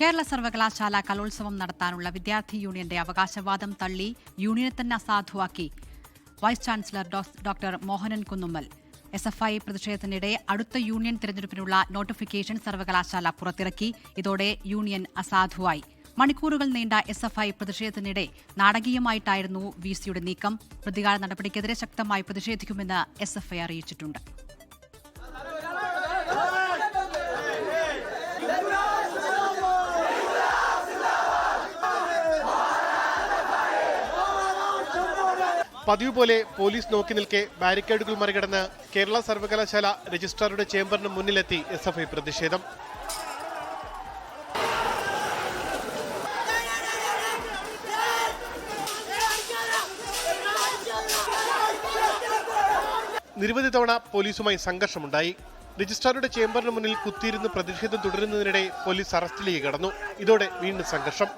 കേരള സർവകലാശാല കലോത്സവം നടത്താനുള്ള വിദ്യാർത്ഥി യൂണിയന്റെ അവകാശവാദം തള്ളി യൂണിയനെ തന്നെ അസാധുവാക്കി vice chancellor doctor Mohanan Kunnummal. SFI പ്രതിഷേധത്തിനിടെ അടുത്ത യൂണിയൻ തിരഞ്ഞെടുപ്പിനുള്ള നോട്ടിഫിക്കേഷൻ സർവകലാശാല പുറത്തിറക്കി. ഇതോടെ യൂണിയൻ അസാധുവായി. മണിക്കൂറുകൾ നീണ്ട SFI പ്രതിഷേധത്തിനിടെ നാടകീയമായിട്ടായിരുന്നു VCയുടെ നീക്കം. പ്രതികാര നടപടിക്കെതിരെ ശക്തമായി പ്രതിഷേധിക്കുമെന്ന് SFI അറിയിച്ചിട്ടുണ്ട്. പതിവ് പോലെ പോലീസ് നോക്കി നിൽക്കെ ബാരിക്കേഡുകൾ മറികടന്ന് കേരള സർവകലാശാല രജിസ്ട്രാറുടെ ചേംബറിന് മുന്നിലെത്തി SFI പ്രതിഷേധം. നിരവധി തവണ പോലീസുമായി സംഘർഷമുണ്ടായി. രജിസ്ട്രാറുടെ ചേംബറിന് മുന്നിൽ കുത്തിയിരുന്ന് പ്രതിഷേധം തുടരുന്നതിനിടെ പോലീസ് അറസ്റ്റിലേക്ക് കടന്നു. ഇതോടെ വീണ്ടും സംഘർഷം.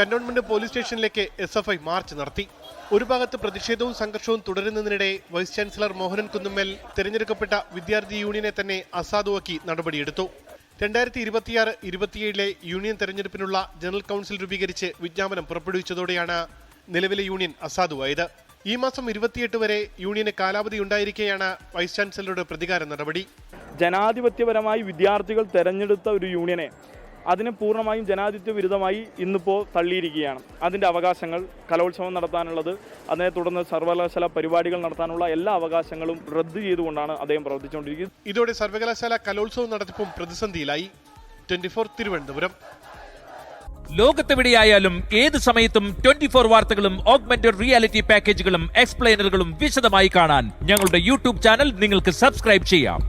കന്റോൺമെന്റ് പോലീസ് സ്റ്റേഷനിലേക്ക് SFI മാർച്ച് നടത്തി. ഒരു ഭാഗത്ത് പ്രതിഷേധവും സംഘർഷവും തുടരുന്നതിനിടെ വൈസ് ചാൻസലർ മോഹനൻ കുന്നുമ്മൽ തെരഞ്ഞെടുക്കപ്പെട്ട വിദ്യാർത്ഥി യൂണിയനെ തന്നെ അസാധുവാക്കി നടപടിയെടുത്തു. 2026-27 യൂണിയൻ തെരഞ്ഞെടുപ്പിനുള്ള ജനറൽ കൗൺസിൽ രൂപീകരിച്ച് വിജ്ഞാപനം പുറപ്പെടുവിച്ചതോടെയാണ് നിലവിലെ യൂണിയൻ അസാധുവായത്. ഈ മാസം 28 വരെ യൂണിയന് കാലാവധി ഉണ്ടായിരിക്കെയാണ് വൈസ് ചാൻസലറുടെ പ്രതികാര നടപടി. ജനാധിപത്യപരമായി വിദ്യാർത്ഥികൾ തെരഞ്ഞെടുത്ത ഒരു യൂണിയനെ അതിനെ പൂർണ്ണമായും ജനാധിപത്യ വിരുദ്ധമായി ഇന്നിപ്പോൾ തള്ളിയിരിക്കുകയാണ്. അതിൻ്റെ അവകാശങ്ങൾ, കലോത്സവം നടത്താനുള്ളത്, അതിനെ തുടർന്ന് സർവകലാശാല പരിപാടികൾ നടത്താനുള്ള എല്ലാ അവകാശങ്ങളും റദ്ദ് ചെയ്തുകൊണ്ടാണ് അദ്ദേഹം പ്രവർത്തിച്ചുകൊണ്ടിരിക്കുന്നത്. ഇതോടെ സർവകലാശാല കലോത്സവം നടത്തിപ്പും പ്രതിസന്ധിയിലായി. 24 തിരുവനന്തപുരം. ലോകത്തെവിടെയായാലും ഏത് സമയത്തും 24 വാർത്തകളും ഓഗ്മെന്റഡ് റിയാലിറ്റി പാക്കേജുകളും എക്സ്പ്ലെയിനറുകളും വിശദമായി കാണാൻ ഞങ്ങളുടെ YouTube ചാനൽ നിങ്ങൾക്ക് സബ്സ്ക്രൈബ് ചെയ്യാം.